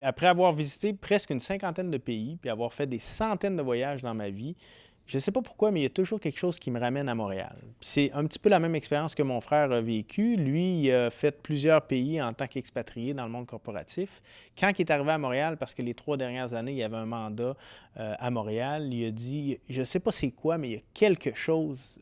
Après avoir visité presque une cinquantaine de pays, puis avoir fait des centaines de voyages dans ma vie, je ne sais pas pourquoi, mais il y a toujours quelque chose qui me ramène à Montréal. C'est un petit peu la même expérience que mon frère a vécue. Lui, il a fait plusieurs pays en tant qu'expatrié dans le monde corporatif. Quand il est arrivé à Montréal, parce que les 3 dernières années, il y avait un mandat à Montréal, il a dit, je ne sais pas c'est quoi, mais il y a quelque chose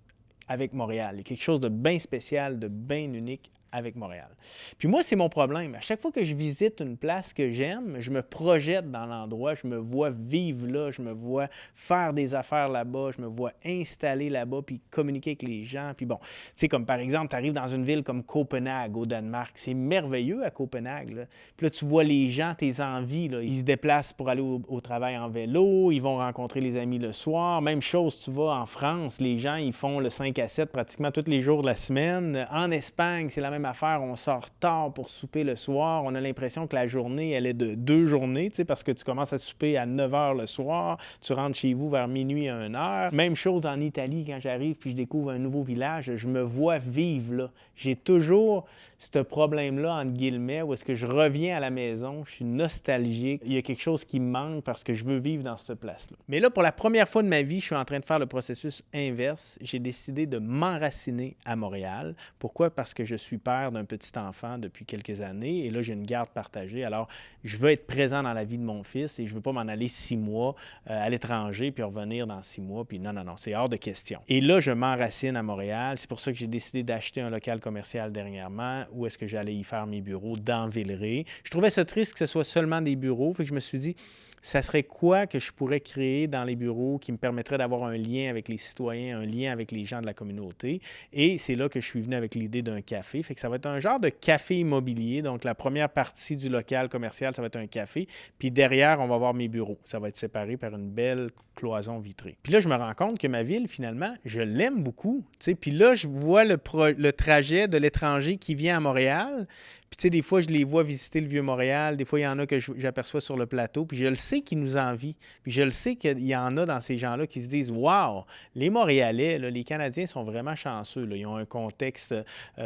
avec Montréal. Il y a quelque chose de bien spécial, de bien unique avec Montréal. Puis moi, c'est mon problème. À chaque fois que je visite une place que j'aime, je me projette dans l'endroit, je me vois vivre là, je me vois faire des affaires là-bas, je me vois installer là-bas, puis communiquer avec les gens. Puis bon, tu sais, comme par exemple, tu arrives dans une ville comme Copenhague, au Danemark. C'est merveilleux à Copenhague, là. Puis là, tu vois les gens, tes envies, là. Ils se déplacent pour aller au travail en vélo, ils vont rencontrer les amis le soir. Même chose, tu vas en France, les gens, ils font le 5 à 7 pratiquement tous les jours de la semaine. En Espagne, c'est la même affaire, on sort tard pour souper le soir. On a l'impression que la journée, elle est de 2 journées, tu sais, parce que tu commences à souper à 9 h le soir, tu rentres chez vous vers minuit à 1 h. Même chose en Italie, quand j'arrive puis je découvre un nouveau village, je me vois vivre là. J'ai toujours ce problème-là, entre guillemets, où est-ce que je reviens à la maison, je suis nostalgique, il y a quelque chose qui me manque parce que je veux vivre dans cette place-là. Mais là, pour la première fois de ma vie, je suis en train de faire le processus inverse. J'ai décidé de m'enraciner à Montréal. Pourquoi? Parce que je suis père d'un petit enfant depuis quelques années et là, j'ai une garde partagée. Alors, je veux être présent dans la vie de mon fils et je ne veux pas m'en aller 6 mois à l'étranger puis revenir dans 6 mois. Puis non, non, non, c'est hors de question. Et là, je m'enracine à Montréal. C'est pour ça que j'ai décidé d'acheter un local commercial dernièrement où est-ce que j'allais y faire mes bureaux dans Villeray. Je trouvais ça triste que ce soit seulement des bureaux. Fait que je me suis dit, ça serait quoi que je pourrais créer dans les bureaux qui me permettrait d'avoir un lien avec les citoyens, un lien avec les gens de la communauté. Et c'est là que je suis venu avec l'idée d'un café. Fait que ça va être un genre de café immobilier. Donc, la première partie du local commercial, ça va être un café. Puis derrière, on va avoir mes bureaux. Ça va être séparé par une belle cloison vitrée. Puis là, je me rends compte que ma ville, finalement, je l'aime beaucoup. T'sais. Puis là, je vois le trajet de l'étranger qui vient à Montréal. Puis, tu sais, des fois, je les vois visiter le Vieux-Montréal. Des fois, il y en a que j'aperçois sur le plateau. Puis, je le sais qu'ils nous envient. Puis, je le sais qu'il y en a dans ces gens-là qui se disent waouh, les Montréalais, là, les Canadiens sont vraiment chanceux. Là. Ils ont un contexte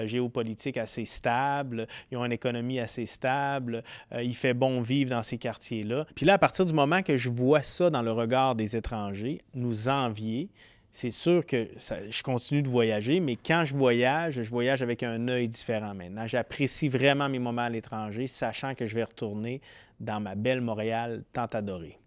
géopolitique assez stable. Ils ont une économie assez stable. Il fait bon vivre dans ces quartiers-là. Puis là, à partir du moment que je vois ça dans le regard des étrangers, nous envier, c'est sûr que je continue de voyager, mais quand je voyage avec un œil différent maintenant. J'apprécie vraiment mes moments à l'étranger, sachant que je vais retourner dans ma belle Montréal tant adorée.